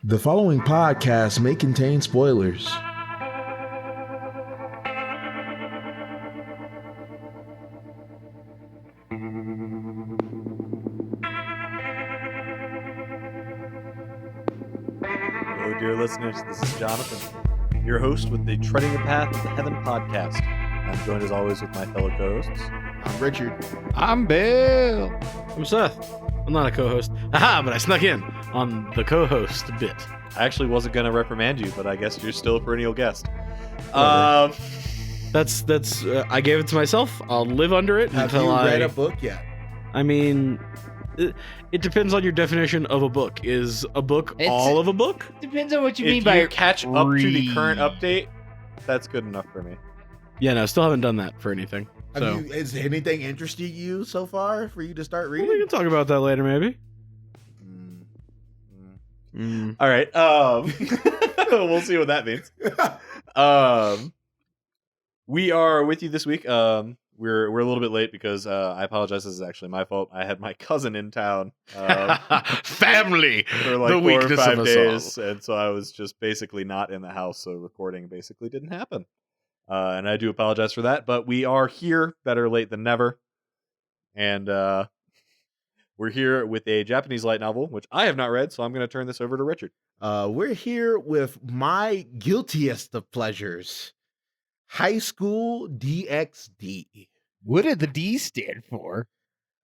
The following podcast may contain spoilers. Hello, dear listeners. This is Jonathan, your host with the Treading the Path to Heaven podcast. I'm joined as always with my fellow co-hosts. I'm Richard. I'm Bill. I'm Seth. I'm not a co-host. Haha, but I snuck in on the co-host bit. I actually wasn't going to reprimand you, but I guess you're still a perennial guest. That's I gave it to myself. I'll live under it Have until you I read a book yet? I mean, it depends on your definition of a book. Is a book all of a book? Depends on what you if mean by you catch up to the current read. update, that's good enough for me. Yeah, no, still haven't done that for anything. So Has anything interested you so far for you to start we reading? can talk about that later, maybe. All right. We'll see what that means. We are with you this week. We're a little bit late because I apologize. This is actually my fault. I had my cousin in town Family, for like the 4 or weakness 5 of us days, all. and so I was just basically not in the house, so recording basically didn't happen. And I do apologize for that, but we are here, better late than never. And we're here with a Japanese light novel, which I have not read, so I'm going to turn this over to Richard. We're here with my guiltiest of pleasures, School DxD. What did the D stand for?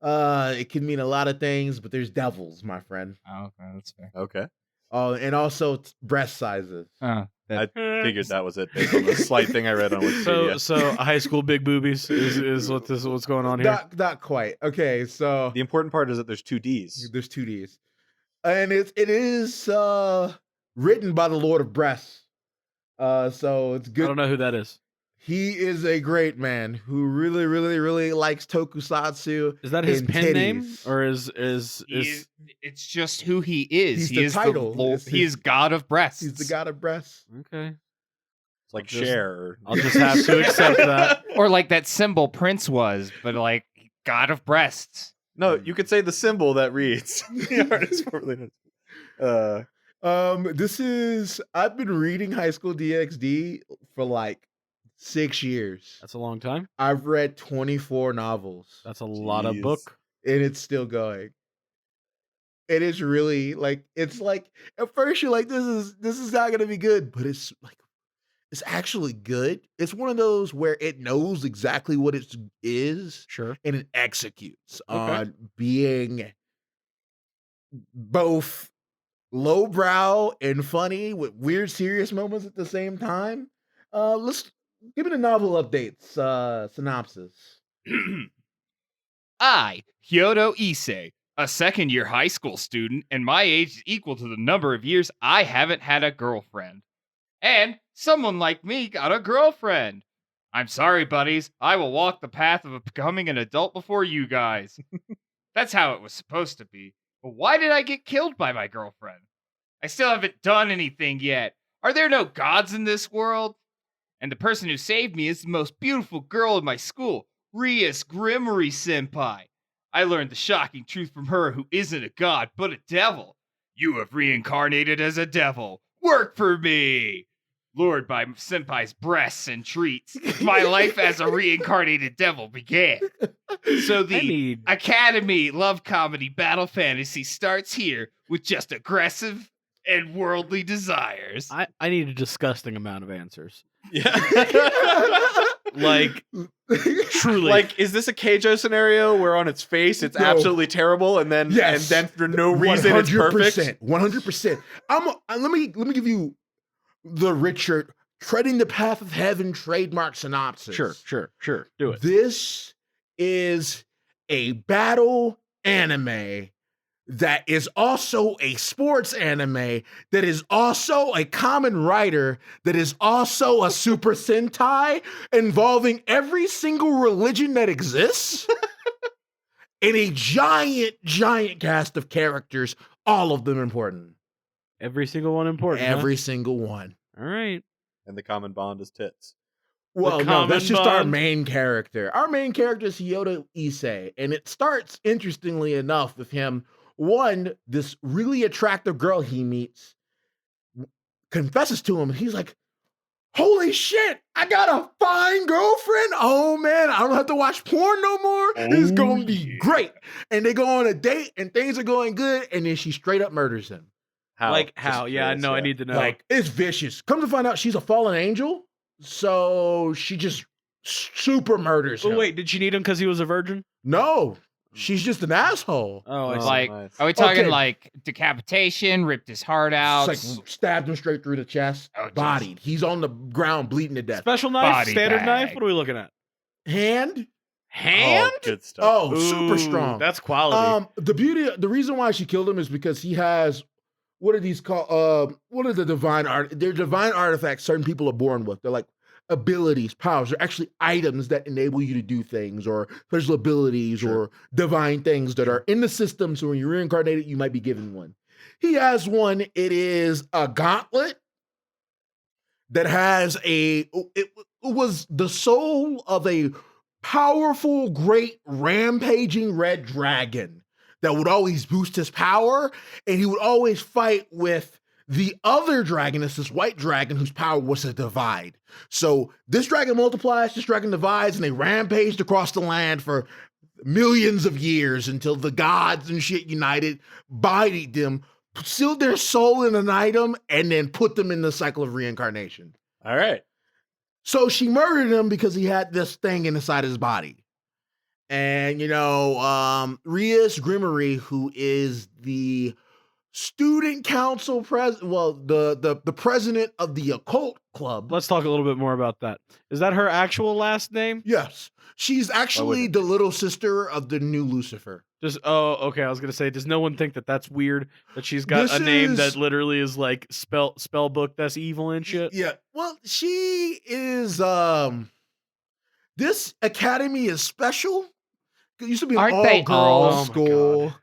It can mean a lot of things, but there's devils, my friend. Oh, okay, that's fair. Okay. Oh, and also breast sizes. Oh, I figured that was it based on the slight thing I read on Wikipedia. So high school big boobies is what's going on here. Not quite. Okay, so The important part is that there's 2 Ds. there's 2 Ds. And it is written by the Lord of Breasts. So it's I good. don't know who that is. He is a great man who really, really, really likes tokusatsu. Is that his and pen name, titties. or is it's just who he is. He's he the is title. the It's he his- is God of breasts. He's the god of breasts. okay? It's like Just- Cher. I'll just have to accept that. Or like that symbol Prince was, but like God of breasts. No, you could say the symbol that reads. The artist formerly known. I've been reading School DxD for like 6 years. That's a long time. I've read 24 novels. That's a lot of Jeez. book. And it's still going. It is really like, it's like at first you're like, this is not gonna be good, but it's like it's actually good. It's one of those where it knows exactly what it is Sure. and it executes Okay. on being both lowbrow and funny with weird serious moments at the same time. Let's give me the novel updates, synopsis. I, Hyodo Issei, a second-year high school student, and my age is equal to the number of years I haven't had a girlfriend. And someone like me got a girlfriend. I'm sorry, buddies. I will walk the path of becoming an adult before you guys. That's how it was supposed to be. But why did I get killed by my girlfriend? I still haven't done anything yet. Are there no gods in this world? And the person who saved me is the most beautiful girl in my school, Rias Grimory Senpai. I learned the shocking truth from her, who isn't a god, but a devil. You have reincarnated as a devil. Work for me! Lured by Senpai's breasts and treats, my life as a reincarnated devil began. So the Academy love comedy battle fantasy starts here with just aggressive and worldly desires. I need a disgusting amount of answers. Yeah. Like truly. Like, is this a Keijo scenario where on its face it's No. absolutely terrible, and then Yes. and then for no reason it's perfect? 100%. Let me give you the Richard treading the path of heaven trademark synopsis. Sure. Do it. This is a battle anime that is also a sports anime that is also a common writer that is also a Super Sentai involving every single religion that exists and a giant cast of characters, all of them important. Every single one important. Every single one. All right. And the common bond is tits. Well, no, common that's just our bond? main character. Our main character is Hyodo Issei, and it starts, interestingly enough, with him, one, this really attractive girl he meets, confesses to him, and he's like, holy shit, I got a fine girlfriend. Oh man, I don't have to watch porn no more. It's gonna be great. And they go on a date and things are going good, and then she straight up murders him. How? How? Yeah, I know. I need to know. Like, it's vicious. Come to find out she's a fallen angel, so she just super murders him. Oh wait, did she need him because he was a virgin? No, she's just an asshole. Oh, I see. Like, nice. are we talking Okay. like decapitation, ripped his heart out? It's like stabbed him straight through the chest, Oh, jeez. bodied. He's on the ground bleeding to death. Special knife, Body standard bag. knife. What are we looking at? Hand? Hand? Oh, good stuff. Oh, super Ooh, strong. That's quality. The reason why she killed him is because he has, what are these called? What are the divine art? They're divine artifacts certain people are born with. They're like abilities, powers. They're actually items that enable you to do things, or special abilities, or divine things that are in the system. So when you're reincarnated, you might be given one. He has one. It is a gauntlet that has it was the soul of a powerful, great, rampaging red dragon that would always boost his power, and he would always fight with the other dragon. It's this white dragon whose power was to divide. So this dragon multiplies, this dragon divides, and they rampaged across the land for millions of years until the gods and shit united, bodied them, sealed their soul in an item, and then put them in the cycle of reincarnation. All right. So she murdered him because he had this thing inside his body. And, Rias Grimmery, who is the student council the president of the occult club. Let's talk a little bit more about that. Is that her actual last name? Yes. She's actually the little sister of the new Lucifer. Okay. I was gonna say, does no one think that that's weird that she's got This a name is- that literally is like spell book that's evil and shit? Yeah. Well, she is this academy is special. It used to be an Aren't they all? all-girls Oh my school.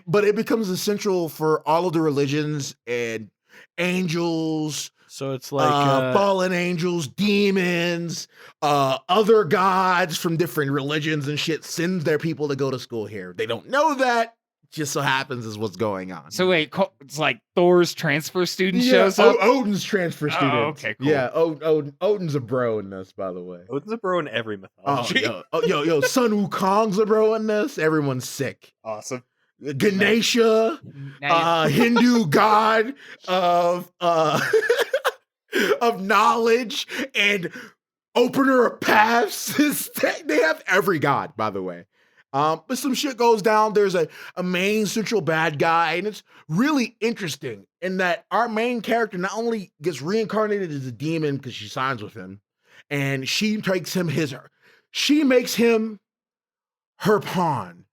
But it becomes essential for all of the religions and angels, So it's like fallen angels, demons, other gods from different religions and shit sends their people to go to school here. They don't know that. Just so happens is what's going on. So wait, it's like Thor's transfer student shows up. Odin's transfer student. okay, cool. Yeah, Odin's a bro in this, by the way. Odin's a bro in every Oh, mythology. yo, Sun Wukong's a bro in this. Everyone's sick. Awesome. Ganesha, Now you- Hindu god of of knowledge and opener of paths. They have every god, by the way. But some shit goes down. There's a main central bad guy, and it's really interesting in that our main character not only gets reincarnated as a demon because she signs with him, and she makes him her pawn.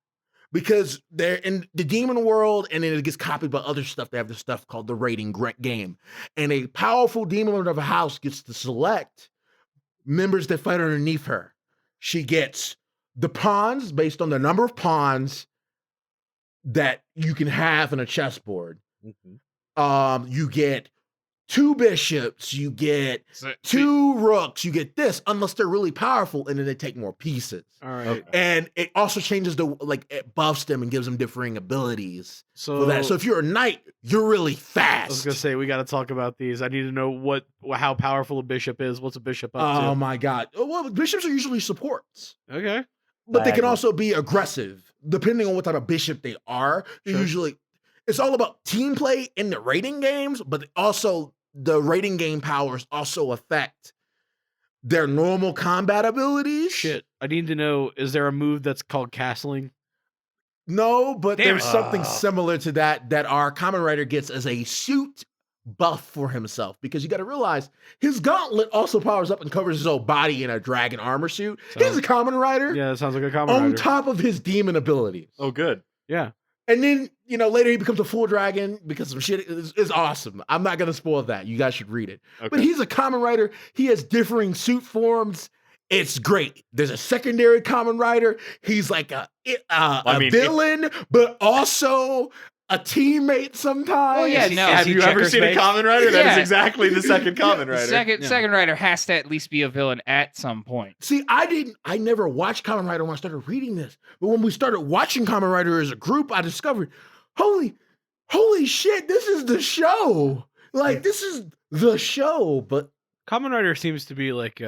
Because they're in the demon world, and then it gets copied by other stuff. They have this stuff called the rating game. And a powerful demon lord of a house gets to select members that fight underneath her. She gets the pawns based on the number of pawns that you can have in a chessboard. Mhm. You get 2 bishops, you get So- 2 rooks, you get this, unless they're really powerful, and then they take more pieces. all right. Okay. And it also changes it buffs them and gives them differing abilities So for that. So if you're a knight, you're really I was fast. gonna say we got to talk about these. I need to know how powerful a bishop is. What's a bishop up Oh to? my god! Well, bishops are usually supports, Okay. but they can Diagonal. also be aggressive depending on what type of bishop they are. They're Sure. usually, it's all about team play in the rating games, but also the rating game powers also affect their normal combat abilities. Shit. I need to know. Is there a move that's called castling? No, but Damn there's it. something similar to that our common writer gets as a suit buff for himself, because you got to realize his gauntlet also powers up and covers his whole body in a dragon armor suit. He's So- a common rider Yeah, that sounds like a common on rider. top of his demon abilities. Oh, good. Yeah. And then, later he becomes a full dragon because some shit is awesome. I'm not going to spoil that. You guys should read it. Okay. But he's a common rider. He has differing suit forms. It's great. There's a secondary common rider. He's like a villain, but also a teammate sometimes. Oh, yeah, no. Have he you ever checkers seen a face? common rider? That is Yeah. exactly the second common rider. Second rider has to at least be a villain at some point. See, I never watched Kamen Rider when I started reading this. But when we started watching Kamen Rider as a group, I discovered, holy shit, this is the show. Like this is the show, but Kamen Rider seems to be like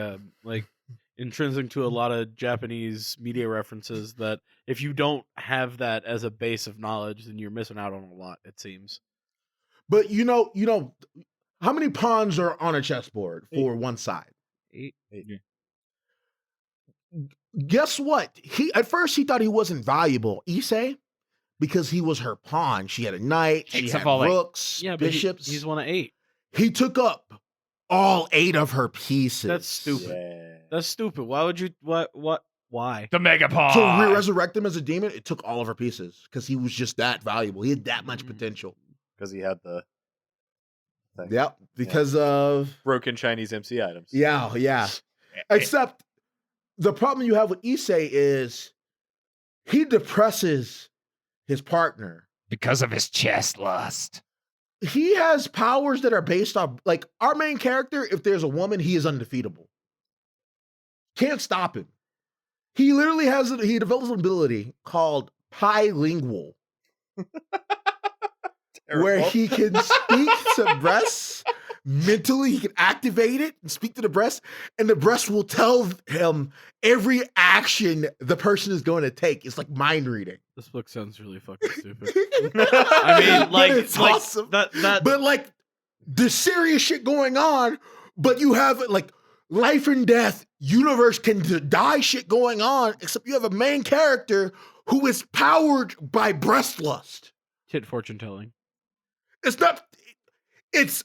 intrinsic to a lot of Japanese media references that if you don't have that as a base of knowledge, then you're missing out on a lot, it seems. but you know, how many pawns are on a chessboard for one side? 8. Guess what? At first he thought he wasn't valuable, Issei, because he was her pawn. She had a knight, she Takes had up all 8. rooks, Yeah, but bishops. he's one of 8. He took up all 8 of her pieces. That's stupid. Yeah. That's stupid. Why would you? Why? The Mega Pawn. To resurrect him as a demon, it took all of her pieces because he was just that valuable. He had that much potential. Because he had the thing. Yep, because of Broken Chinese MC items. yeah. Except the problem you have with Issei is he depresses his partner. Because of his chest lust. He has powers that are based on, like, our main character, if there's a woman, he is undefeatable. Can't stop him. He literally he develops an ability called bilingual, where he can speak to breasts mentally. He can activate it and speak to the breast, and the breast will tell him every action the person is going to take. It's like mind reading. This book sounds really fucking stupid. I mean, like, But it's like awesome. that. But like, there's serious shit going on, but you have like life and death, universe can die shit going on, except you have a main character who is powered by breast lust. Tit fortune telling. It's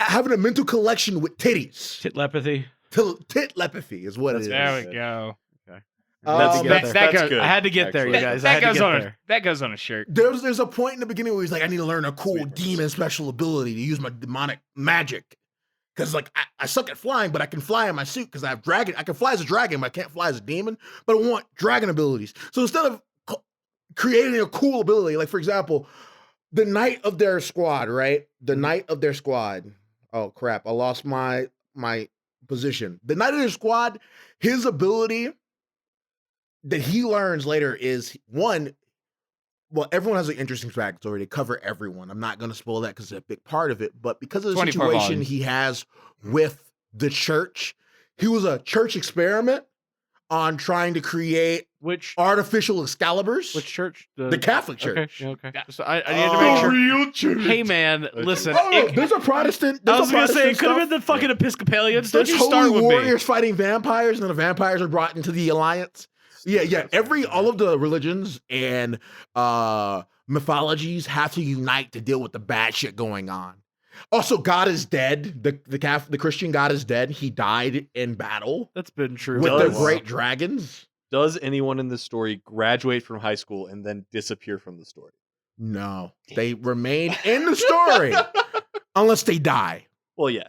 having a mental connection with titties. Titlepathy. Titlepathy is what it is. There we go. That's good. I had to get there, you actually. guys. I had to get there. That goes on a shirt. There's a point in the beginning where he's like, I need to learn a cool Sweet demon special ability to use my demonic magic. Because like I suck at flying, but I can fly in my suit because I have dragon. I can fly as a dragon, but I can't fly as a demon. But I want dragon abilities. So instead of creating a cool ability, like for example, the knight of their squad, right? The knight of their squad. Oh crap! I lost my position. The knight of their squad. His ability that he learns later is one. Well, everyone has an interesting backstory. They cover everyone. I'm not going to spoil that because it's a big part of it. But because of the 24 situation volumes. he has with the church, he was a church experiment on trying to create Which artificial Excaliburs. church? The Catholic Church. Okay. So I need to make sure. real church. Hey man, listen. Oh, no, there's a Protestant. I There's was a gonna say Protestant it could have stuff. been the fucking Episcopalians. Don't There's you start holy with warriors fighting vampires, and then the vampires are brought into the alliance. Yeah. All of the religions and mythologies have to unite to deal with the bad shit going on. Also, God is dead. The Christian God is dead. He died in battle me. That's been true. with Does- the great dragons. Does anyone in this story graduate from high school and then disappear from the story? No, they remain in the story unless they die. Well, yeah.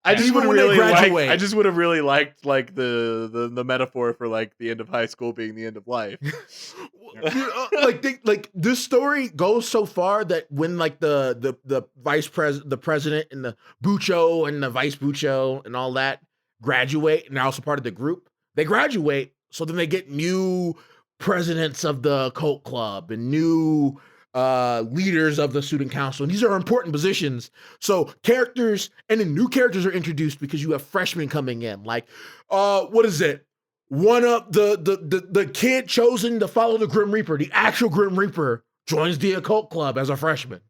I just Even would have when they really graduate. liked. I just would have really liked like the metaphor for like the end of high school being the end of life. like this story goes so far that when like the president and the bucho and the vice bucho and all that graduate and they're also part of the group, they graduate, so then they get new presidents of the cult club and new leaders of the student council, and these are important positions. So characters and then new characters are introduced because you have freshmen coming in. Like, what is it? One of the kid chosen to follow the Grim Reaper, the actual Grim Reaper, joins the occult club as a freshman.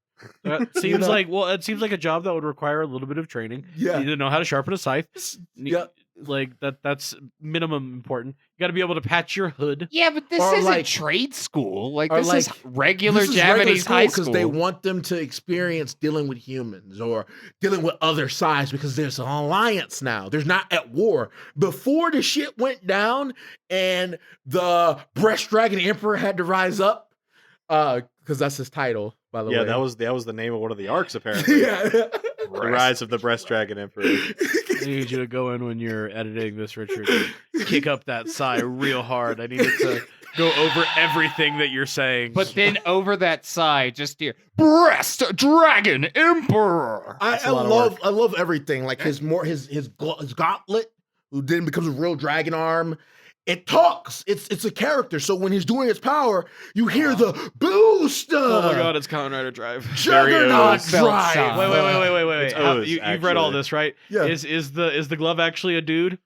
That seems like it seems like a job that would require a little bit of training. Yeah. You need to know how to sharpen a scythe. Yeah. Like that's minimum important. You got to be able to patch your hood. Yeah, but this Or isn't like- trade school. Like or this is like- regular This is Japanese high because school. they want them to experience dealing with humans or dealing with other sides because there's an alliance now. There's not at war. Before the shit went down and the Breast Dragon Emperor had to rise up, because that's his title, by the way. Yeah, that was the name of one of the arcs apparently. yeah. The Rise of the Breast Dragon Emperor. I need you to go in when you're editing this, Richard, and kick up that sigh real hard. I need it to go over everything that you're saying. But then over that side, just hear Breast Dragon Emperor. I a lot of love everything. Like his gauntlet, who then becomes a real dragon arm, it talks. It's a character. So when he's doing its power, you hear the boost. Oh my god, it's Kamen Rider Drive. Juggernaut Belt Drive. sound. Wait. It's How- O's, you've read all actually. this, right? Yeah. Is the glove actually a dude?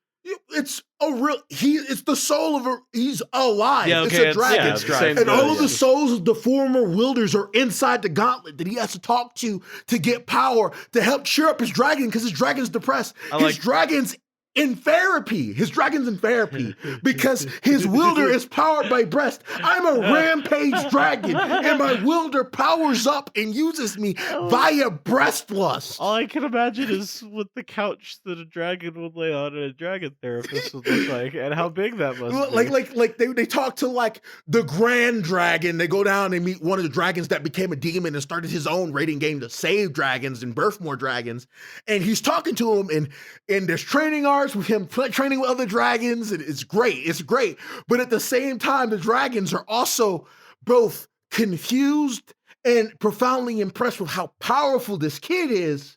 It's a real. It's the soul of a. He's alive. Yeah, It's okay, a dragon. it's the same And all thing, of the yeah. souls of the former wielders are inside the gauntlet that he has to talk to get power to help cheer up his dragon because his dragon's depressed. His dragon's in therapy. His dragon's in therapy because his wielder is powered by breast. I'm a rampage dragon, and my wielder powers up and uses me via breast lust. All I can imagine is what the couch that a dragon would lay on and a dragon therapist would look like, and how big that must be. Like they talk to like the Grand Dragon. They go down and meet one of the dragons that became a demon and started his own raiding game to save dragons and birth more dragons. And he's talking to him, and there's training arcs with him training with other dragons, and it's great. But at the same time, the dragons are also both confused and profoundly impressed with how powerful this kid is,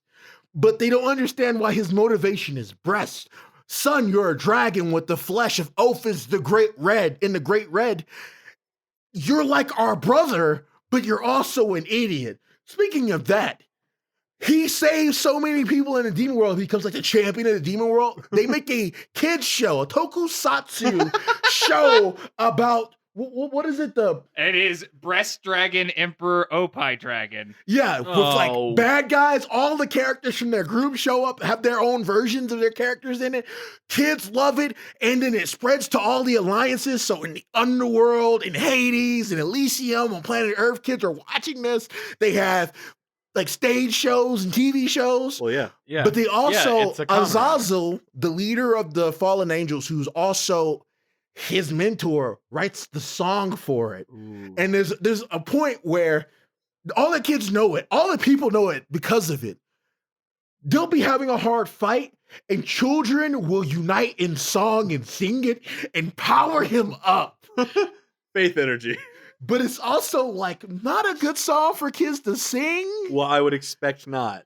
but they don't understand why his motivation is breast. Son, you're a dragon with the flesh of Ophis the Great Red. In the Great Red, you're like our brother, but you're also an idiot. Speaking of that, he saves so many people in the demon world. He becomes like the champion of the demon world. They make a kids show, a tokusatsu show about what is it? It is Breast Dragon Emperor Opie Dragon. Yeah, with like bad guys. All the characters from their group show up, have their own versions of their characters in it. Kids love it, and then it spreads to all the alliances. So in the underworld, in Hades, in Elysium, on planet Earth, kids are watching this. They have like stage shows and TV shows. Well, yeah. But they also, it's a Kamen Rider. Azazel, the leader of the fallen angels, who's also his mentor, writes the song for it. Ooh. And there's a point where all the kids know it, all the people know it because of it. They'll be having a hard fight, and children will unite in song and sing it and power him up. Faith energy. But it's also like not a good song for kids to sing. Well, I would expect not.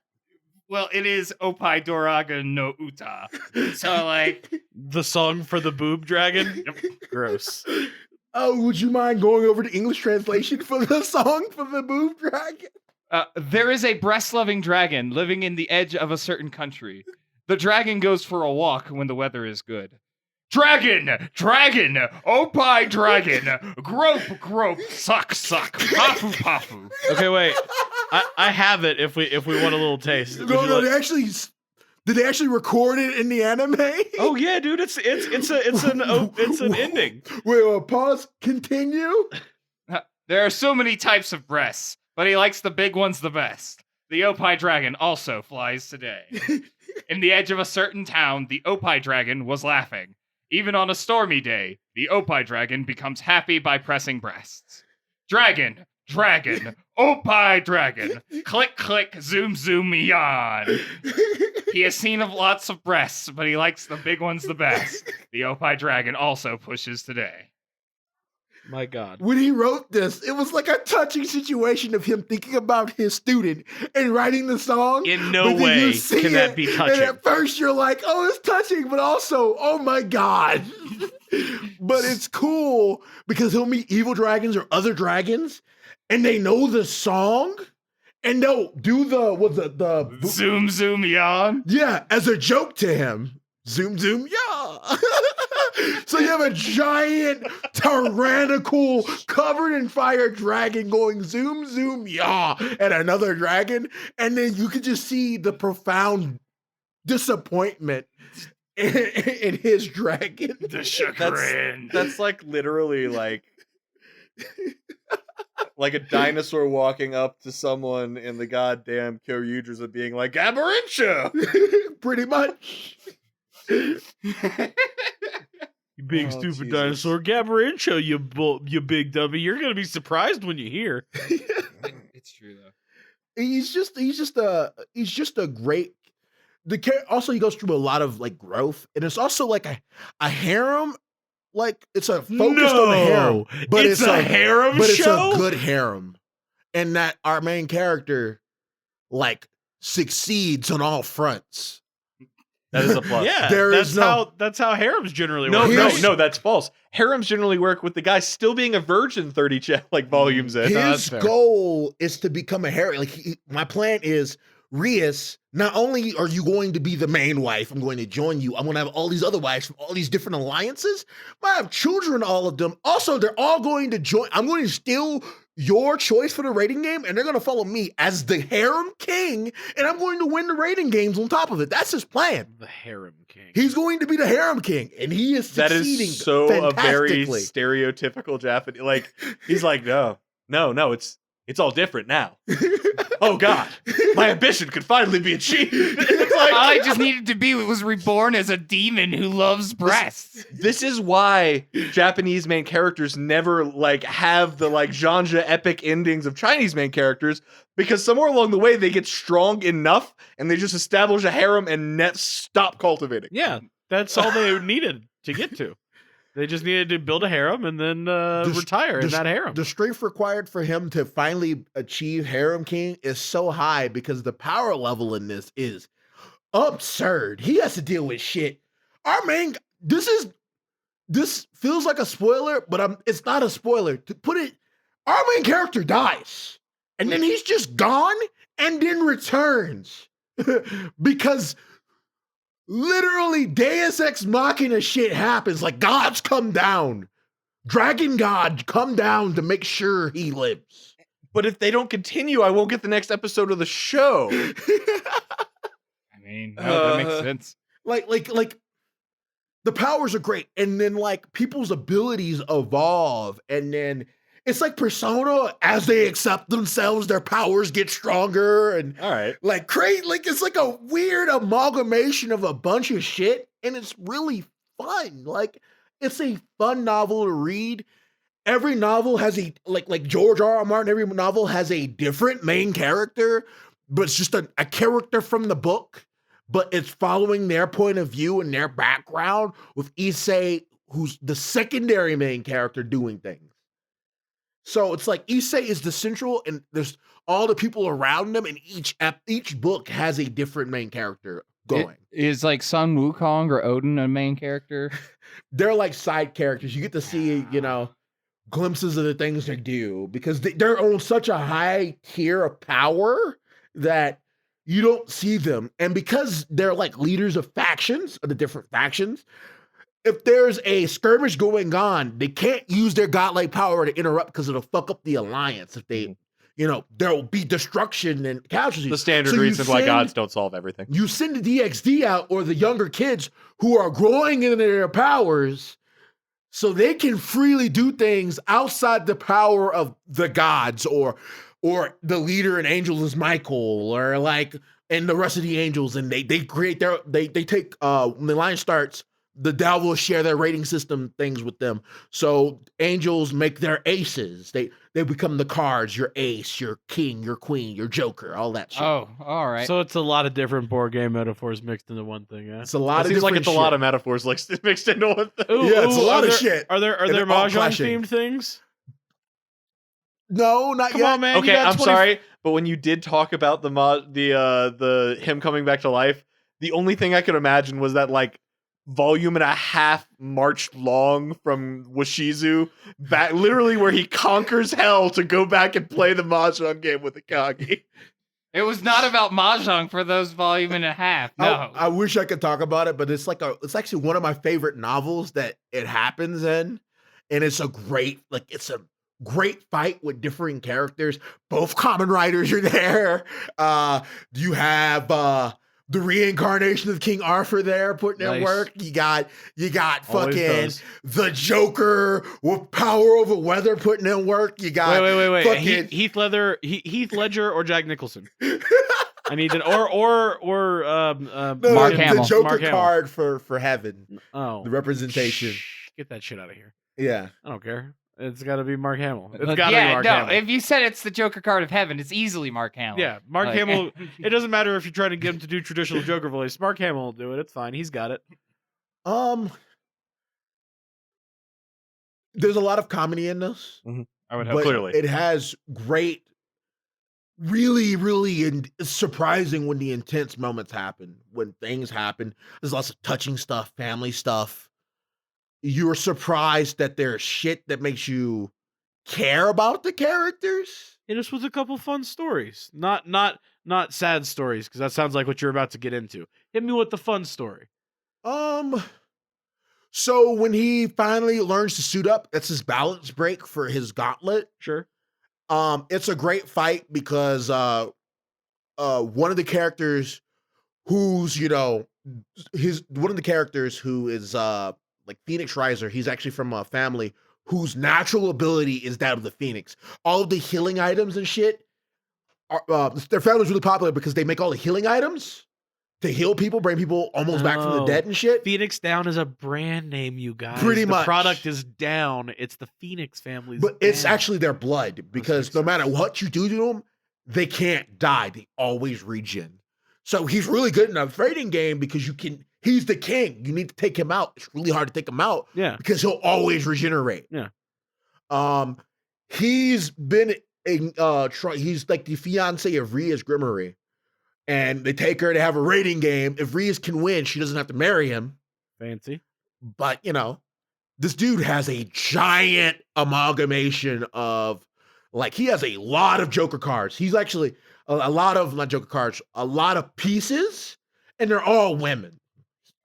Well, it is Opie Doraga no Uta. So, like, The song for the boob dragon? Gross. Oh, would you mind going over the English translation for the song for the boob dragon? there is a breast-loving dragon living in the edge of a certain country. The dragon goes for a walk when the weather is good. Dragon! Opie dragon! Grope, suck, pafu. Okay, wait. I have it if we want a little taste. Would No, you no, like- did they actually record it in the anime? Oh yeah, dude, it's an ending. Wait, pause. Continue. There are so many types of breasts, but he likes the big ones the best. The Opie dragon also flies today. In the edge of a certain town, the Opie dragon was laughing. Even on a stormy day, the Opie dragon becomes happy by pressing breasts. Dragon, Opie dragon, click, zoom, yawn. He has seen of lots of breasts, but he likes the big ones the best. The Opie dragon also pushes today. My God. When he wrote this, it was like a touching situation of him thinking about his student and writing the song. In no but then you way see can that it, be And touching. at first you're like, oh, it's touching, but also, oh my God. But it's cool because he'll meet evil dragons or other dragons, and they know the song, and they'll do the Zoom, yawn. yeah, as a joke to him. Zoom, yeah. So you have a giant, tyrannical, covered in fire dragon going zoom, yeah, at another dragon. And then you can just see the profound disappointment in his dragon. The chagrin. That's like literally like a dinosaur walking up to someone in the goddamn Kyoryudras and being like, Aberrincha! Pretty much. You big Oh, stupid Jesus. dinosaur. Gabarincho, you big dummy. You're gonna be surprised when you hear. It's true though. He's just a great. Also, he goes through a lot of like growth, and it's also like a harem. Like it's a focused on the harem, but it's a harem but show. it's a good harem, and that our main character like succeeds on all fronts. That is a plus. Yeah, There is that's how harems generally No, work. no, that's false. Harems generally work with the guy still being a virgin 30 volumes in. His fair. goal is to become a harem. Like my plan is, Rias, not only are you going to be the main wife, I'm going to join you. I'm going to have all these other wives from all these different alliances. I have children, all of them. Also, they're all going to join. I'm going to steal your choice for the rating game, and they're going to follow me as the harem king, and I'm going to win the rating games on top of it. That's his plan. The harem king. He's going to be the harem king, and he is That succeeding is so a very fantastically. stereotypical Japanese. Like he's like, no, it's all different now. Oh God, my ambition could finally be achieved. It's like, All I just needed to be was reborn as a demon who loves breasts. this is why Japanese main characters never like have the like genre epic endings of Chinese main characters, because somewhere along the way they get strong enough and they just establish a harem and stop cultivating. Yeah, that's all they needed to get to. They just needed to build a harem and then retire in that harem. The strength required for him to finally achieve harem king is so high because the power level in this is absurd. He has to deal with shit. This feels like a spoiler, but it's not a spoiler. To put it, our main character dies, and then he's just gone and then returns because literally Deus Ex Machina shit happens. Like gods come down, dragon god come down to make sure he lives. But if they don't continue, I won't get the next episode of the show. I mean, no, that makes sense. like the powers are great, and then like people's abilities evolve, and then it's like Persona. As they accept themselves, their powers get stronger, and All right. like it's like a weird amalgamation of a bunch of shit, and it's really fun. Like it's a fun novel to read. Every novel has a like George R. R. Martin. Every novel has a different main character, but it's just a character from the book. But it's following their point of view and their background, with Issei, who's the secondary main character, doing things. So it's like Issei is the central, and there's all the people around them, and each book has a different main character going. Is like Sun Wukong or Odin a main character? They're like side characters. You get to see, glimpses of the things they do, because they're on such a high tier of power that you don't see them. And because they're like leaders of factions, of the different factions, if there's a skirmish going on, they can't use their godlike power to interrupt, because it'll fuck up the alliance. If they, there'll be destruction and casualties. The standard So you reason why send- gods don't solve everything. You send the DxD out, or the younger kids who are growing into their powers, so they can freely do things outside the power of the gods, or the leader in Angels is Michael, or like, and the rest of the angels, and they create they take when the line starts, the devil will share their rating system things with them. So angels make their aces. They become the cards, your ace, your king, your queen, your joker, all that shit. Oh, all right. So it's a lot of different board game metaphors mixed into one thing. Yeah. It's a lot It of seems like different it's a lot shit. of metaphors like mixed into one thing. Yeah, it's a lot are of there- shit. Are there And they're all mahjong clashing. themed things? No, not Come yet. on, man. you Okay, got I'm 20 sorry, but when you did talk about the him coming back to life, the only thing I could imagine was that like volume and a half march long from Washizu back, literally where he conquers hell to go back and play the mahjong game with Akagi. It was not about mahjong for those volume and a half. No. I wish I could talk about it, but it's actually one of my favorite novels that it happens in, and it's a great fight with differing characters. Both common writers are there. You have the reincarnation of King Arthur there putting in Nice. work. You got Always fucking does. the Joker with power over weather putting in work. You got Wait. fucking Heath Ledger or Jack Nicholson? I need an or Mark the Hamill. Joker Mark Hamill. card for heaven. Oh, The representation. Get that shit out of here. Yeah. I don't care. It's got to be Mark Hamill. It's But got to be Mark Hamill. if you said it's the Joker card of heaven, it's easily Mark Hamill. Yeah, Mark Like- Hamill. It doesn't matter if you're trying to get him to do traditional Joker voice. Mark Hamill will do it. It's fine. He's got it. There's a lot of comedy in this, I would but hope. Clearly. it has great really, really surprising when the intense moments happen, when things happen. There's lots of touching stuff, family stuff. You're surprised that there's shit that makes you care about the characters. Hit us with a couple fun stories, not sad stories, because that sounds like what you're about to get into. Hit me with the fun story. So when he finally learns to suit up, that's his balance break for his gauntlet. Sure. It's a great fight because one of the characters who's, one of the characters who is like Phoenix Riser, he's actually from a family whose natural ability is that of the Phoenix. All of the healing items and shit, their family's really popular because they make all the healing items to heal people, bring people almost back from the dead and shit. Phoenix Down is a brand name, you guys. Pretty much. The product is Down. It's the Phoenix family's But it's down. actually their blood because no matter what you do to them, they can't die. They always regen. So he's really good in a fighting game because he's the king. You need to take him out. It's really hard to take him out. Yeah. Because he'll always regenerate. Yeah. He's been he's like the fiance of Ria's Grimory. And they take her to have a rating game. If Rias can win, she doesn't have to marry him. Fancy. But, this dude has a giant amalgamation of, like, he has a lot of Joker cards. He's actually a lot of, not Joker cards, a lot of pieces, and they're all women.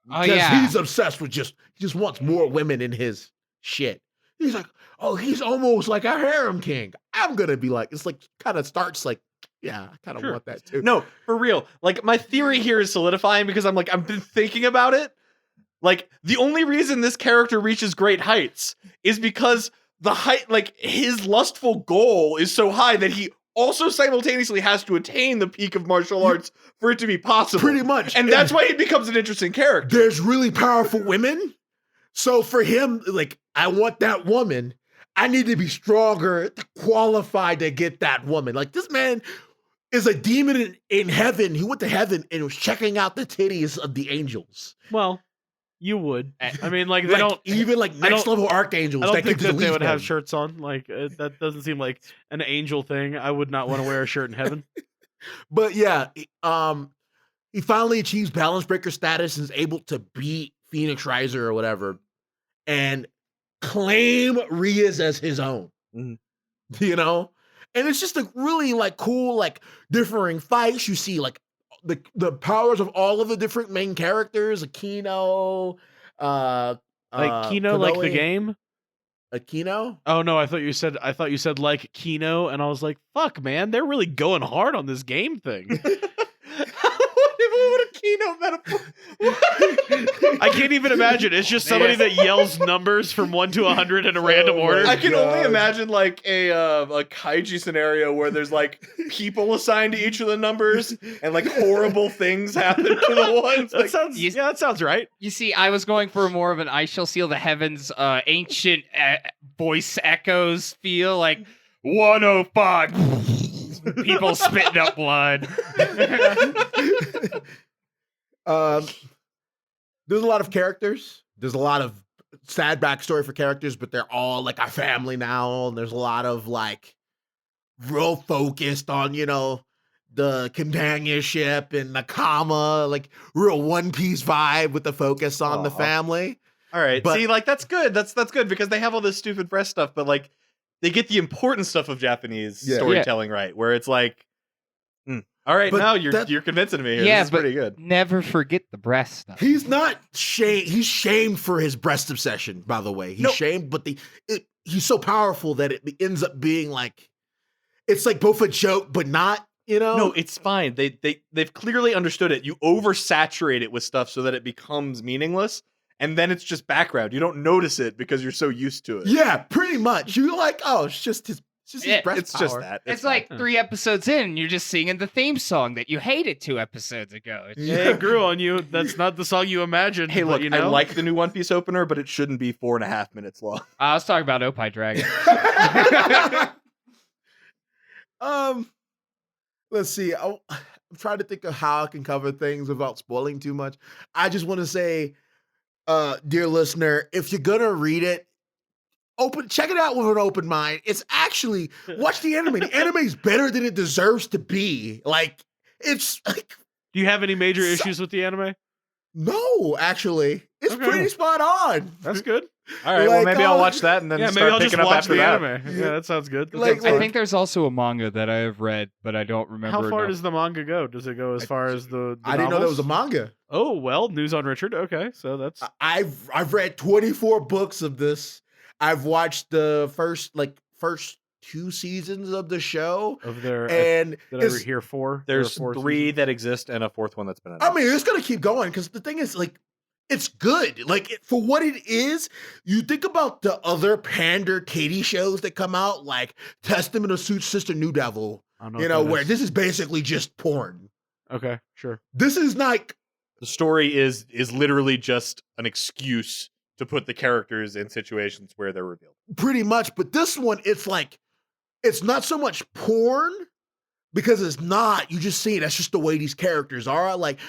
Oh, Because yeah. he's obsessed with he just wants more women in his shit. He's like, oh, he's almost like a harem king. I'm going to be like, it's like, kind of starts like, yeah, I kind of want that too. No, for real. Like, my theory here is solidifying because I've been thinking about it. Like, the only reason this character reaches great heights is because the height, like, his lustful goal is so high that he also simultaneously has to attain the peak of martial arts for it to be possible. Pretty much. And that's why he becomes an interesting character. There's really powerful women. So for him, like, I want that woman. I need to be stronger, qualified to get that woman. Like, this man is a demon in heaven. He went to heaven and was checking out the titties of the angels. Well, you would. I mean, like, they Like, don't even like next level archangels. I don't that think could that they delete would have them. shirts on. Like, that doesn't seem like an angel thing. I would not want to wear a shirt in heaven. But yeah, he finally achieves balance breaker status and is able to beat Phoenix Riser or whatever, and claim Rias as his own. Mhm. And it's just a really like cool, like differing fights. You see like the powers of all of the different main characters, Aquino, Like Kino, like the Konoe. game. Aquino. Oh no, I thought you said like Kino, and I was like, fuck, man, they're really going hard on this game thing. What a keynote metaphor. I can't even imagine. It's just somebody that yells numbers from 1 to 100 in a random order. I can only imagine like a kaiju scenario where there's like people assigned to each of the numbers and like horrible things happen to the ones. That Like, sounds that sounds right. You see, I was going for more of an I Shall Seal the Heavens ancient voice echoes feel, like 105. People spitting up blood. There's a lot of characters. There's a lot of sad backstory for characters, but they're all like a family now. And there's a lot of like real focused on, the companionship and the comma, like real One Piece vibe with the focus on the Aw. family. all right, But- see, like that's good. That's good because they have all this stupid breast stuff, but like they get the important stuff of Japanese Yeah. storytelling right, where it's like, all right, But now that- you're convincing me here. Yeah, This is but pretty good. never forget the breast stuff. He's not shamed. He's shamed for his breast obsession, by the way. He's No. shamed, but he's so powerful that it ends up being like, it's like both a joke, but not, No, it's fine. They've clearly understood it. You oversaturate it with stuff so that it becomes meaningless, and then it's just background. You don't notice it because you're so used to it. Yeah, pretty much. You're like, oh, it's just his Yeah, breast It's just power. that. It's fine. like 3 episodes in, and you're just singing the theme song that you hated 2 episodes ago. It's- Yeah, it grew on you. That's not the song you imagined. Hey, but look, I like the new One Piece opener, but it shouldn't be 4.5 minutes long. I was talking about Opie Dragon. Let's see. I'm trying to think of how I can cover things without spoiling too much. I just want to say, dear listener, if you're gonna read it, check it out with an open mind. It's actually watch the anime. The anime is better than it deserves to be. Like it's like Do you have any major issues with the anime? no, actually, it's Okay. pretty spot on. That's good. All right, well, Like, maybe I'll watch that and then Yeah, maybe start I'll just picking up watch after the that. anime. Yeah, that sounds good. That Like, sounds I fun. think there's also a manga that I have read, but I don't remember. How far enough. does the manga go? Does it go as far as the I didn't know there was a novels? manga. Oh well, news on Richard. Okay, so that's I've read 24 books of this. I've watched the first 2 seasons of the show, of their. and Did I it's, hear 4? There are There's 4 3 seasons? that exist and a 4th one that's been I announced. mean, it's gonna keep going because the thing is, like, it's good. Like for what it is, you think about the other pander titty shows that come out, like Testament of Sister New Devil. I don't know You what know, that where is. this is basically just porn. Okay, sure. This is like The story is literally just an excuse to put the characters in situations where they're revealed. pretty much, but this one, it's like it's not so much porn because it's not. You just see it. That's just the way these characters are. Like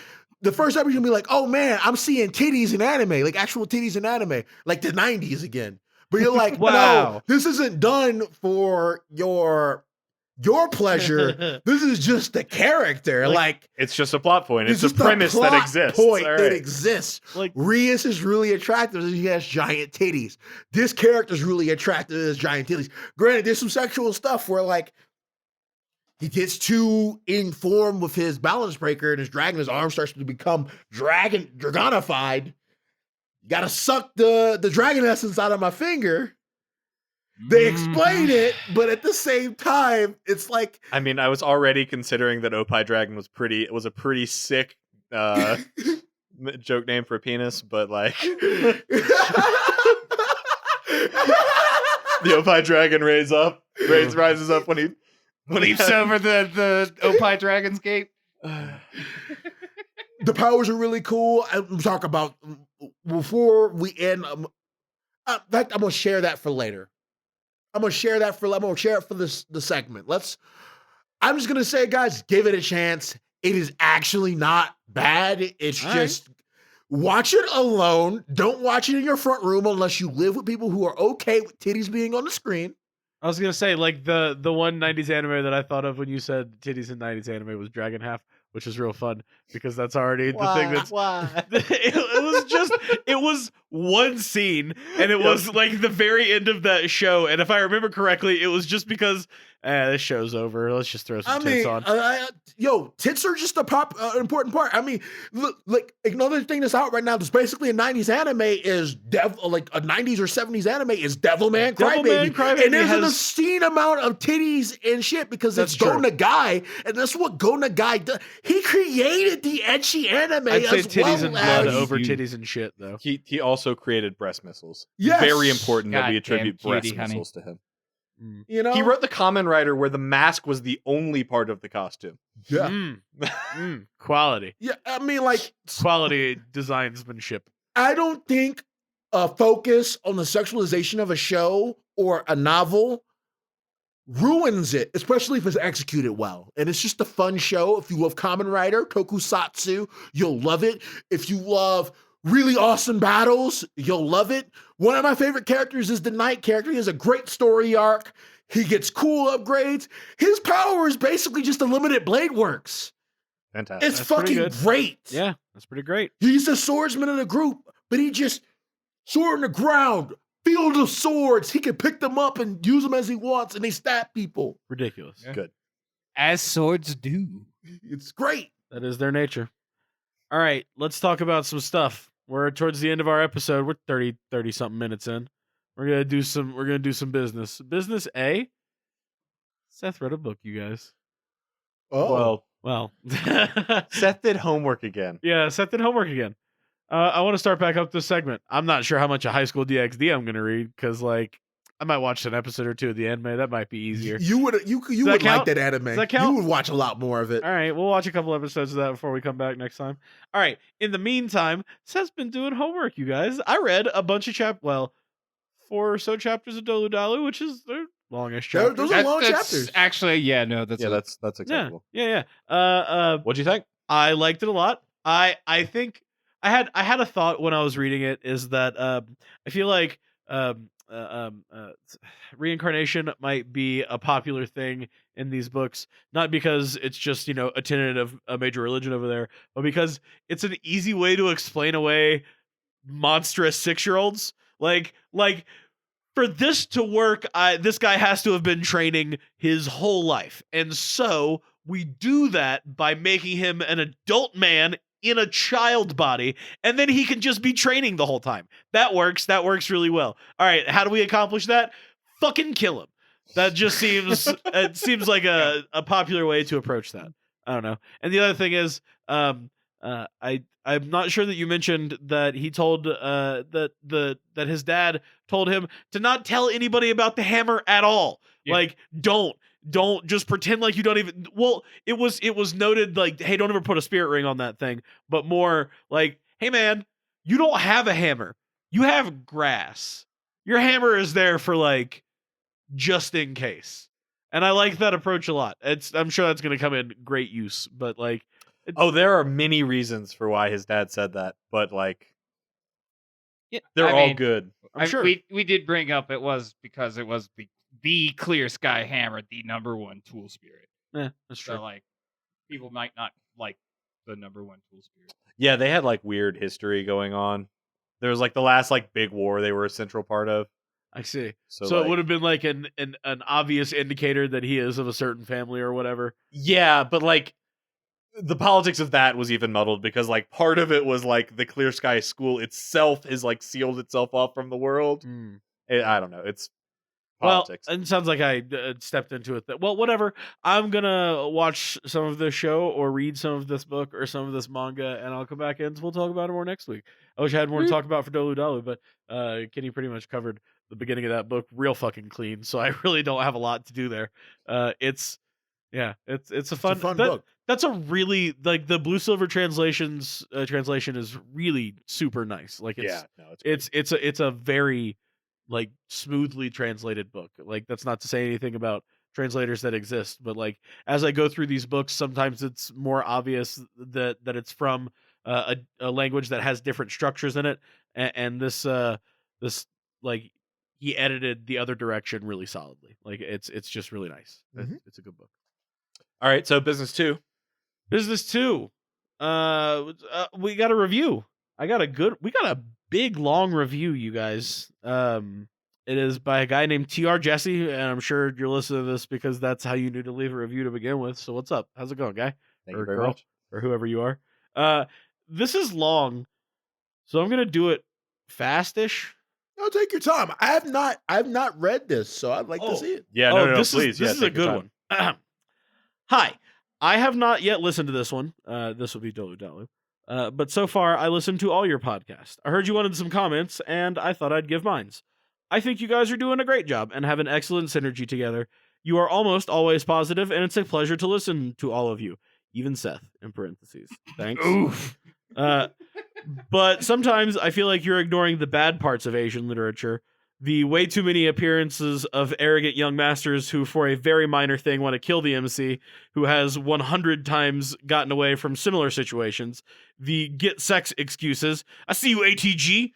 the first time you're gonna be like, oh man, I'm seeing titties in anime, like actual titties in anime, like the 90s again. But you're like, Wow. no, this isn't done for your pleasure. This is just the character. Like It's just a plot point. It's a just the premise that plot exists. Point All that right. exists. Like Rias is really attractive as he has giant titties. This character is really attractive as giant titties. Granted, there's some sexual stuff where like he gets too informed with his balance breaker and his dragon, his arm starts to become dragonified. You gotta suck the dragon essence out of my finger. They explain it, but at the same time, it's like I mean, I was already considering that Opie Dragon was a pretty sick joke name for a penis, but like the Opie Dragon rises up when he leaps over the Opie Dragon's Gate. the powers are really cool. I'm talking about before we end. In fact, I'm gonna share that for later. I'm gonna share it for the segment. I'm just gonna say, guys, give it a chance. It is actually not bad. It's All just watch it alone. Don't watch it in your front room unless you live with people who are okay with titties being on the screen. I was gonna say, like the one '90s anime that I thought of when you said titties in '90s anime was Dragon Half, which is real fun because that's already the thing that's. It was one scene, and it was like the very end of that show. And if I remember correctly, it was just because this show's over. Let's just throw some tits on. Tits are just important part. I mean, look, like another thing that's out right now that's basically a 90s anime is like a 90s or 70s anime is Devilman Crybaby. And there's an obscene amount of titties and shit because it's Go Nagai, and that's what Go Nagai does. He created the ecchi anime. I'd say as titties well and blood as, over titties and shit, though. He also created breast missiles. Yes. Very important that we Goddamn attribute breast cutie, honey. missiles to him. You know, He wrote the Kamen Rider where the mask was the only part of the costume. yeah, Quality. yeah. I mean, like, Quality designsmanship. I don't think a focus on the sexualization of a show or a novel ruins it, especially if it's executed well. And it's just a fun show. If you love Kamen Rider, tokusatsu, you'll love it. If you love really awesome battles, you'll love it. One of my favorite characters is the Knight character. He has a great story arc. He gets cool upgrades. His power is basically just a limited blade works. Fantastic. It's That's pretty fucking good. great. Yeah, that's pretty great. He's the swordsman of the group, but he just sword in the ground, field of swords. He can pick them up and use them as he wants, and they stab people. Ridiculous. Yeah. Good. As swords do. It's great. That is their nature. All right, let's talk about some stuff. We're towards the end of our episode. We're 30 something minutes in. We're going to do some business. Business A. Seth read a book, you guys. Oh, Well, Well, Seth did homework again. yeah, Seth did homework again. I want to start back up this segment. I'm not sure how much of High School DxD I'm going to read because, like, I might watch an episode or two of the anime. That might be easier. you would that like count? that anime. Does that count? You would watch a lot more of it. All right, we'll watch a couple episodes of that before we come back next time. All right, in the meantime, Seth's been doing homework, you guys. I read a bunch of 4 or so chapters of Dolu Dalu, which is their longest chapter. Those are long chapters. Actually, yeah, no, that's That's acceptable. Yeah. What'd you think? I liked it a lot. I think I had a thought when I was reading it is that I feel like reincarnation might be a popular thing in these books, not because it's just a tenet of a major religion over there, but because it's an easy way to explain away monstrous 6-year-olds. Like for this to work, this guy has to have been training his whole life, and so we do that by making him an adult man in a child body, and then he can just be training the whole time. That works really well. All right, how do we accomplish that? Fucking kill him. That just seems it seems like a popular way to approach that. I don't know. And the other thing is, I'm not sure that you mentioned that he told that his dad told him to not tell anybody about the hammer at all. Yeah. Like, don't just pretend like you don't even. Well, it was noted like, hey, don't ever put a spirit ring on that thing, but more like, hey man, you don't have a hammer, you have grass. Your hammer is there for like just in case. And I like that approach a lot. I'm sure that's going to come in great use, but like, there are many reasons for why his dad said that, but like, Yeah, they're I all mean, good. I'm sure. We did bring up it was because it was the clear sky hammer, the number one tool spirit. That's true. So like, people might not like the number one tool spirit. Yeah, they had like weird history going on. There was like the last like big war they were a central part of. I see. So, So it like- would have been like an obvious indicator that he is of a certain family or whatever. Yeah, but like the politics of that was even muddled because like part of it was like the Clear Sky School itself is like sealed itself off from the world. I don't know. It's politics. Well, it sounds like I stepped into it. Well, whatever. I'm gonna watch some of this show or read some of this book or some of this manga, and I'll come back in. We'll talk about it more next week. I wish I had more to talk about for Dolu Dalu, but Kenny pretty much covered the beginning of that book real fucking clean, so I really don't have a lot to do there. It's a fun book. That's a really like the Blue Silver translation is really super nice. Like it's a very like smoothly translated book. Like that's not to say anything about translators that exist, but like as I go through these books, sometimes it's more obvious that it's from a language that has different structures in it, and this like he edited the other direction really solidly. Like it's just really nice. Mhm. It's a good book. All right, so Business 2. Business 2. We got a review. We got a big long review, you guys. It is by a guy named TR Jesse, and I'm sure you're listening to this because that's how you knew to leave a review to begin with. So what's up? How's it going, guy? Thank Or you very girl, much. or whoever you are. This is long, so I'm gonna do it fastish. No, take your time. I've not read this, so I'd like to see it. Yeah, no, this please. This is a take your good time. one. Hi, I have not yet listened to this one. This will be Dolu Dalu. But so far, I listened to all your podcasts. I heard you wanted some comments, and I thought I'd give mines. I think you guys are doing a great job and have an excellent synergy together. You are almost always positive, and it's a pleasure to listen to all of you. Even Seth, in parentheses. Thanks. Oof. But sometimes I feel like you're ignoring the bad parts of Asian literature. The way too many appearances of arrogant young masters who, for a very minor thing, want to kill the MC, who has 100 times gotten away from similar situations. The get sex excuses. I see you, ATG.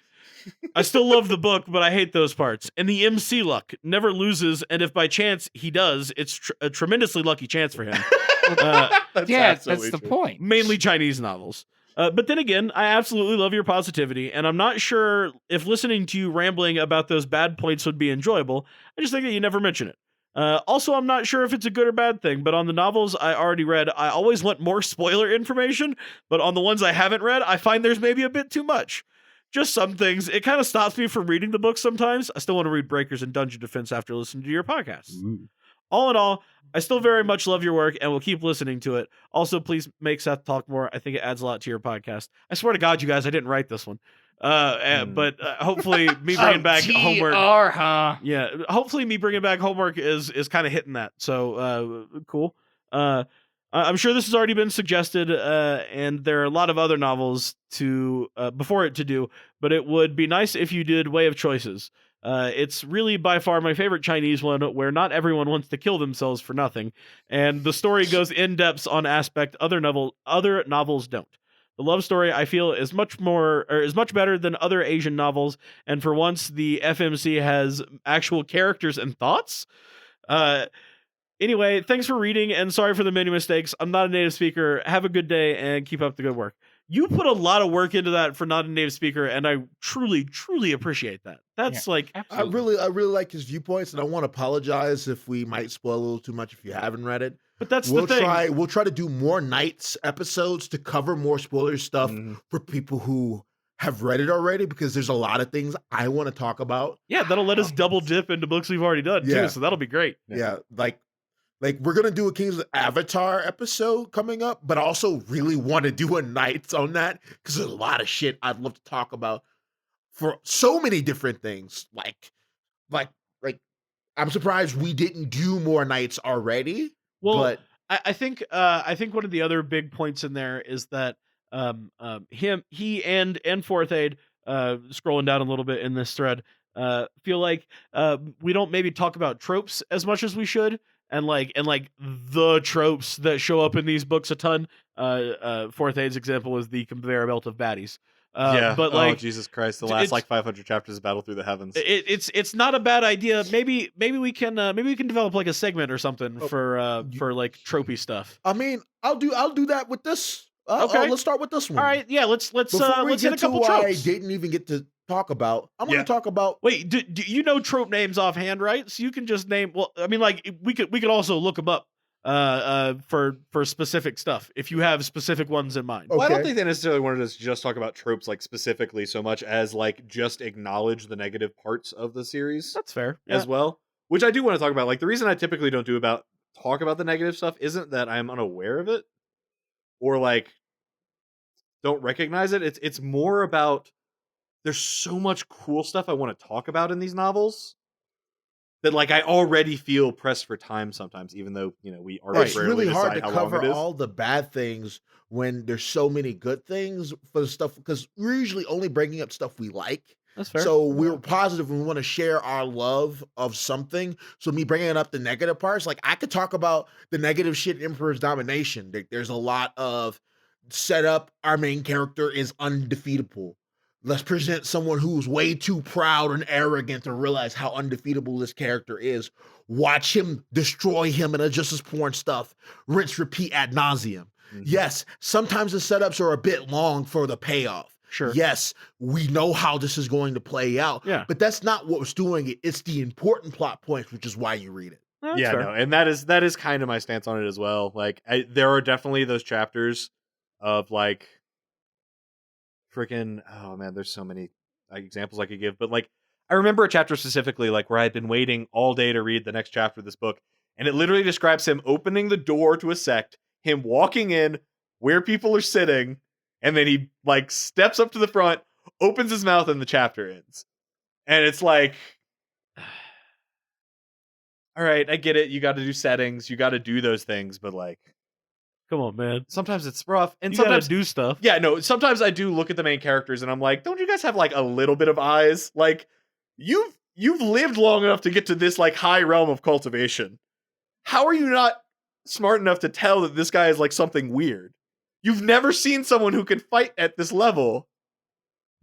I still love the book, but I hate those parts. And the MC luck never loses, and if by chance he does, it's a tremendously lucky chance for him. That's That's absolutely the true. point. Mainly Chinese novels. But then again, I absolutely love your positivity, and I'm not sure if listening to you rambling about those bad points would be enjoyable. I just think that you never mention it. Also, I'm not sure if it's a good or bad thing, but on the novels I already read, I always want more spoiler information, but on the ones I haven't read, I find there's maybe a bit too much. Just some things. It kind of stops me from reading the book sometimes. I still want to read Breakers and Dungeon Defense after listening to your podcast. All in all, I still very much love your work and will keep listening to it. Also, please make Seth talk more. I think it adds a lot to your podcast. I swear to God, you guys, I didn't write this one. But hopefully me bringing back homework. Huh? Yeah, hopefully me bringing back homework is kind of hitting that. So cool. I'm sure this has already been suggested, and there are a lot of other novels before it to do, but it would be nice if you did Way of Choices. It's really by far my favorite Chinese one, where not everyone wants to kill themselves for nothing, and the story goes in depth on aspect other novels don't. The love story, I feel, is much better than other Asian novels, and for once, the FMC has actual characters and thoughts. Anyway, thanks for reading, and sorry for the many mistakes. I'm not a native speaker. Have a good day, and keep up the good work. You put a lot of work into that for not a native speaker, and I truly, truly appreciate that. That's Absolutely. I really like his viewpoints, and I want to apologize if we might spoil a little too much if you haven't read it. But that's the thing. We'll try to do more Nights episodes to cover more spoiler stuff for people who have read it already, because there's a lot of things I want to talk about. Yeah, that'll let us double dip into books we've already done too, so that'll be great. Yeah, like we're gonna do a King's Avatar episode coming up, but I also really want to do a Nights on that because there's a lot of shit I'd love to talk about for so many different things. Like I'm surprised we didn't do more Nights already. Well, but I think one of the other big points in there is that he and Fourth Aid, scrolling down a little bit in this thread, feel like we don't maybe talk about tropes as much as we should, and like the tropes that show up in these books a ton. Fourth Aid's example is the conveyor belt of baddies. But like, Jesus Christ, the last 500 chapters of Battle Through the Heavens. It's not a bad idea. Maybe we can develop like a segment or something for like tropey stuff. I mean, I'll do that with this. Okay, let's start with this one. All right, yeah, let's hit a couple tropes. I didn't even get to talk about. I'm going to talk about. Wait, do you know trope names offhand, right? So you can just name. Well, I mean, like we could also look them up for specific stuff if you have specific ones in mind. Okay. Well, I don't think they necessarily wanted us to just talk about tropes like specifically so much as like just acknowledge the negative parts of the series. That's fair as well, which I do want to talk about. Like the reason I typically don't talk about the negative stuff isn't that I'm unaware of it or like don't recognize it. It's more about there's so much cool stuff I want to talk about in these novels that like I already feel pressed for time sometimes, even though we It's really hard to how long it cover is. all the bad things when there's so many good things for the stuff, because we're usually only bringing up stuff we like. That's fair. So we're positive and we want to share our love of something. So me bringing up the negative parts, like I could talk about the negative shit in Emperor's Domination. There's a lot of setup. Our main character is undefeatable. Let's present someone who's way too proud and arrogant to realize how undefeatable this character is. Watch him destroy him and adjust his porn stuff. Rinse, repeat ad nauseum. Mm-hmm. Yes, sometimes the setups are a bit long for the payoff. Sure. Yes, we know how this is going to play out. Yeah. But that's not what's doing it. It's the important plot points, which is why you read it. Yeah, no, and that is kind of my stance on it as well. Like, there are definitely those chapters of like, freaking, oh man, there's so many examples I could give, but like, I remember a chapter specifically, like where I'd been waiting all day to read the next chapter of this book, and it literally describes him opening the door to a sect, him walking in where people are sitting, and then he like steps up to the front, opens his mouth, and the chapter ends. And it's like, all right, I get it. You got to do settings, you got to do those things, but like, come on, man. Sometimes it's rough, and you sometimes gotta do stuff. Yeah, no. Sometimes I do look at the main characters, and I'm like, don't you guys have like a little bit of eyes? Like, you've lived long enough to get to this like high realm of cultivation. How are you not smart enough to tell that this guy is like something weird? You've never seen someone who can fight at this level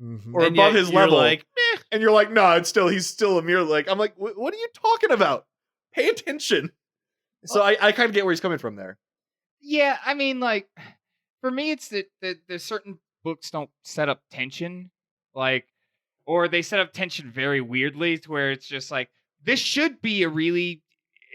or And above yet his you're level, like, and you're like, no, he's still a mere like. I'm like, what are you talking about? Pay attention. So I kind of get where he's coming from there. Yeah, I mean, like, for me, it's that there's certain books don't set up tension, like, or they set up tension very weirdly to where it's just like, this should be a really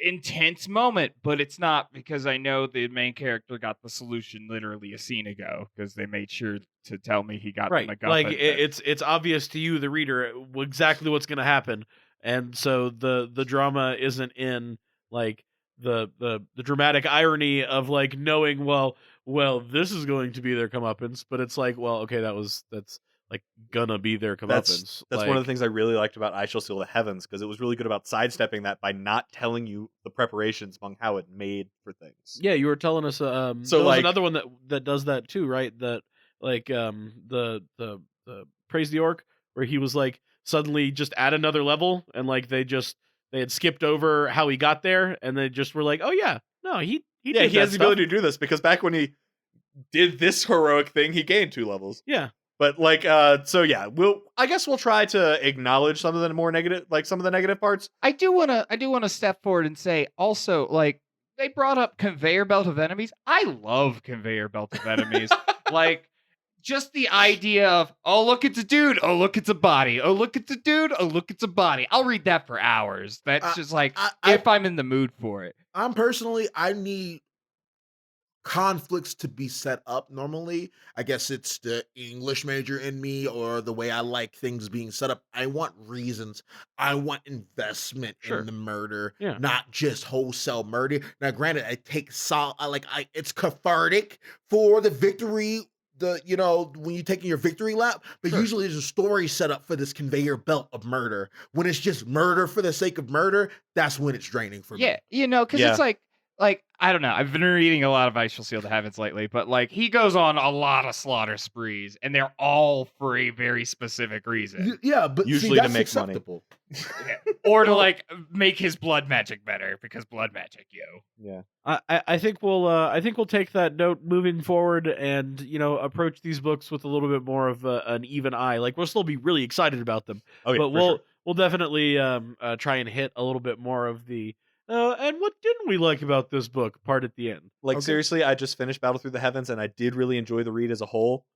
intense moment, but it's not, because I know the main character got the solution literally a scene ago because they made sure to tell me he got right. the MacGuffin. Like it's obvious to you, the reader, exactly what's going to happen, and so the drama isn't in like the dramatic irony of like knowing well this is going to be their comeuppance, but it's like, well, okay, that's like gonna be their comeuppance. That's like, one of the things I really liked about I Shall Seal the Heavens, because it was really good about sidestepping that by not telling you the preparations among how it made for things. Yeah, you were telling us. So there was another one that does that too, right? That like the Praise the Orc, where he was like suddenly just at another level, and like they had skipped over how he got there, and they just were like, oh yeah, no, he has the ability to do this, because back when he did this heroic thing, he gained 2 levels. Yeah. But like, so yeah, I guess we'll try to acknowledge some of the more negative, like some of the negative parts. I do wanna step forward and say also, like, they brought up conveyor belt of enemies. I love conveyor belt of enemies. Like, just the idea of, oh, look, it's a dude. Oh, look, it's a body. Oh, look, it's a dude. Oh, look, it's a body. I'll read that for hours. That's just like, if I'm in the mood for it. I need conflicts to be set up normally. I guess it's the English major in me or the way I like things being set up. I want reasons. I want investment in the murder, not just wholesale murder. Now, granted, I take it's cathartic for the victory. When you're taking your victory lap, but usually there's a story set up for this conveyor belt of murder. When it's just murder for the sake of murder, that's when it's draining for me. Yeah, because it's like, I don't know. I've been reading a lot of I Shall Seal the Heavens lately, but like he goes on a lot of slaughter sprees, and they're all for a very specific reason. Yeah, but usually that's to make acceptable. Money. Or to like make his blood magic better, because blood magic, Yeah. I think we'll take that note moving forward, and approach these books with a little bit more of an even eye. Like we'll still be really excited about them, but we'll definitely try and hit a little bit more of the. And what didn't we like about this book part at the end? Like, seriously, I just finished Battle Through the Heavens, and I did really enjoy the read as a whole.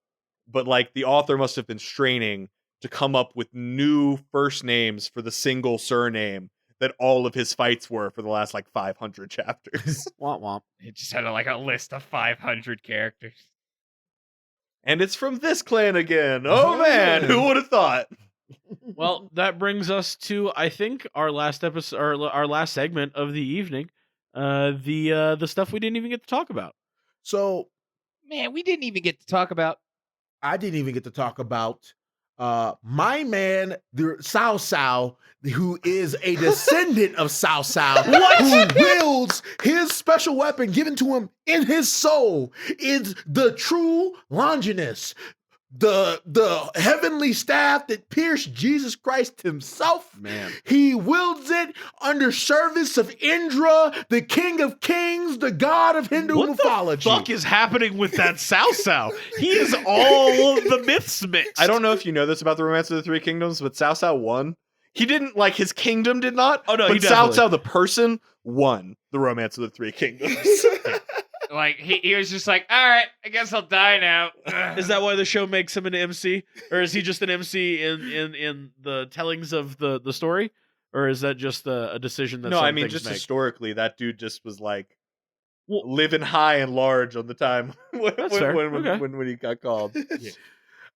But, like, the author must have been straining to come up with new first names for the single surname that all of his fights were for the last, 500 chapters. Womp womp. It just had, a list of 500 characters. And it's from this clan again. Oh, man, who would have thought? Well, that brings us to, I think, our last episode, or our last segment of the evening, the stuff we didn't even get to talk about. So, man, we didn't even get to talk about. I didn't even get to talk about my man, the Cao Cao, who is a descendant of Cao Cao, who wields his special weapon given to him in his soul, is the true Longinus. The heavenly staff that pierced Jesus Christ himself. Man. He wields it under service of Indra, the King of Kings, the god of Hindu mythology. What the fuck is happening with that Cao Cao? He is all of the myths mixed. I don't know if you know this about the Romance of the Three Kingdoms, but Cao Cao won. He didn't, his kingdom did not. Oh, no, but he definitely. Cao Cao, the person, won the Romance of the Three Kingdoms. He was just like, all right, I guess I'll die now. Is that why the show makes him an MC? Or is he just an MC in the tellings of the story? Or is that just a decision that No, some I mean, things just make? historically, that dude just was living high and large on the time when he got called.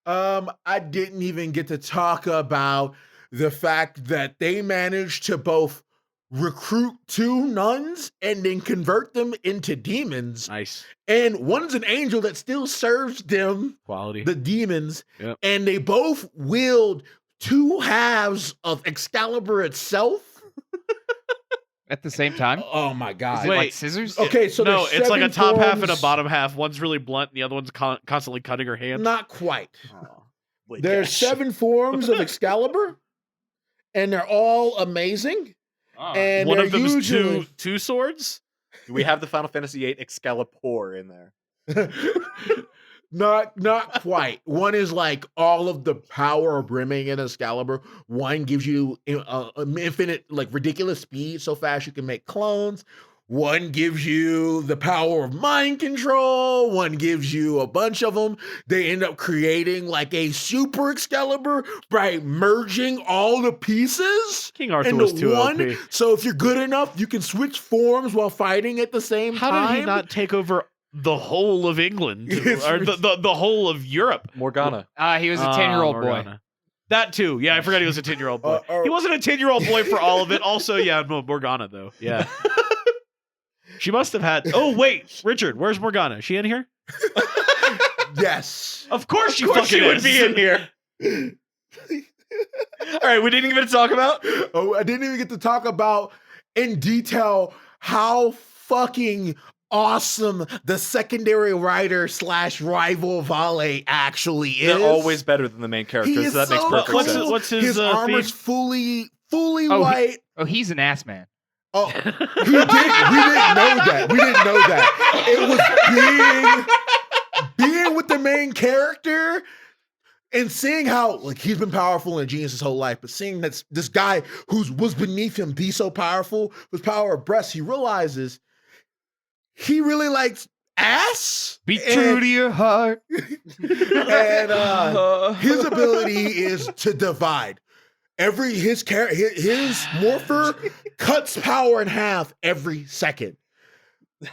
I didn't even get to talk about the fact that they managed to both recruit 2 nuns and then convert them into demons. Nice. And one's an angel that still serves them, Quality. the demons. Yep. And they both wield 2 halves of Excalibur itself. At the same time? Oh my God. Is it like scissors? Okay, so no, there's it's like a 7 top half and a forms. bottom half. One's really blunt, and the other one's constantly cutting her hand. Not quite. Oh, There's 7 forms of Excalibur, and they're all amazing. And one they're of them is usually two swords. Do we have the Final Fantasy VIII Excalibur in there? Not quite. One is all of the power brimming in Excalibur. One gives you infinite, ridiculous speed, so fast you can make clones. One gives you the power of mind control. One gives you a bunch of them. They end up creating a super Excalibur by merging all the pieces King Arthur into was too one. OP. So if you're good enough, you can switch forms while fighting at the same time. How did he not take over the whole of England or the whole of Europe? Morgana. He was a 10-year-old boy. Morgana. That too. Yeah, I forgot he was a 10-year-old boy. He He wasn't a 10-year-old boy for all of it. Also, Morgana though. Yeah. She must have had. Oh wait, Richard, where's Morgana? Is she in here? Yes. Of course she Of course fucking she would is. be in here. All right, we didn't even talk about. Oh, I didn't even get to talk about in detail how fucking awesome the secondary writer / rival Vale actually is. They're always better than the main characters. He is So that makes so perfect cool. sense. What's his armor's thief? fully Oh, white. He's an ass man. Oh, we didn't know that. We didn't know that. It was being with the main character and seeing how like he's been powerful and a genius his whole life, but seeing that this guy who was beneath him be so powerful with power of breasts, he realizes he really likes ass. Be true to your heart. And his ability is to divide. His morpher cuts power in half every second.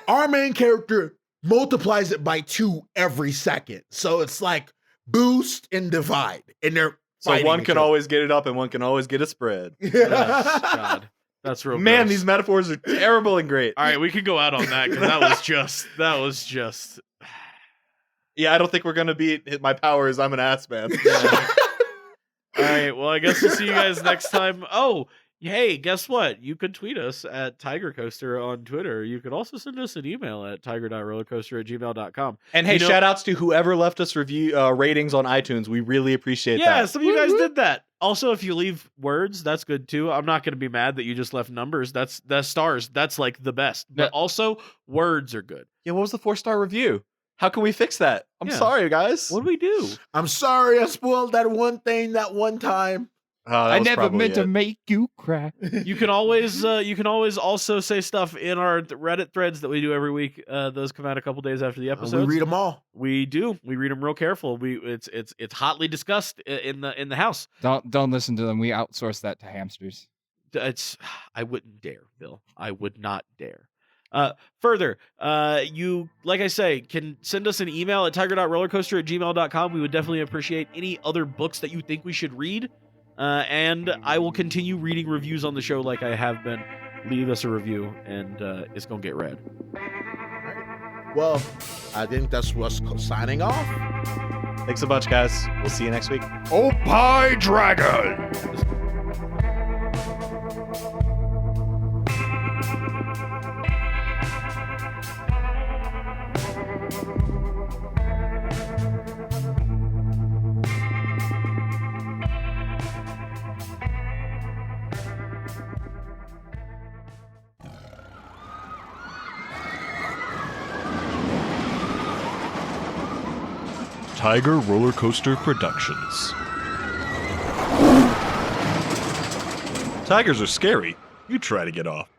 Our main character multiplies it by 2 every second. So it's like boost and divide. And they're So fighting one each can other. always get it up and one can always get a spread. Yes, God, that's real. Man, gross. these metaphors are terrible and great. All right, we could go out on that because that was just. Yeah, I don't think we're gonna beat my power is I'm an ass man. All right, well, I guess we'll see you guys next time. Oh, hey, guess what? You could tweet us at Tiger Coaster on Twitter. You could also send us an email at tiger.rollercoaster@gmail.com. And hey, You know- shout outs to whoever left us review ratings on iTunes. We really appreciate Yeah, that. some of you guys did that. Also, if you leave words, that's good too. I'm not going to be mad that you just left numbers. That's stars. That's like the best. But Yeah. also, words are good. Yeah, what was the 4-star review? How can we fix that? I'm Yeah. sorry, guys. What do we do? I'm sorry I spoiled that one thing that one time. I never meant to make you cry. You can always also say stuff in our Reddit threads that we do every week. Those come out a couple days after the And episode. we read them all. We do. We read them real careful. It's hotly discussed in the house. Don't listen to them. We outsource that to hamsters. I wouldn't dare, Bill. I would not dare. Further, you, like I say, can send us an email at tiger.rollercoaster@gmail.com. We would definitely appreciate any other books that you think we should read. And I will continue reading reviews on the show like I have been. Leave us a review, and it's going to get read. Well, I think that's us signing off. Thanks a bunch, guys. We'll see you next week. Oh, pie dragon! Tiger Roller Coaster Productions. Tigers are scary. You try to get off.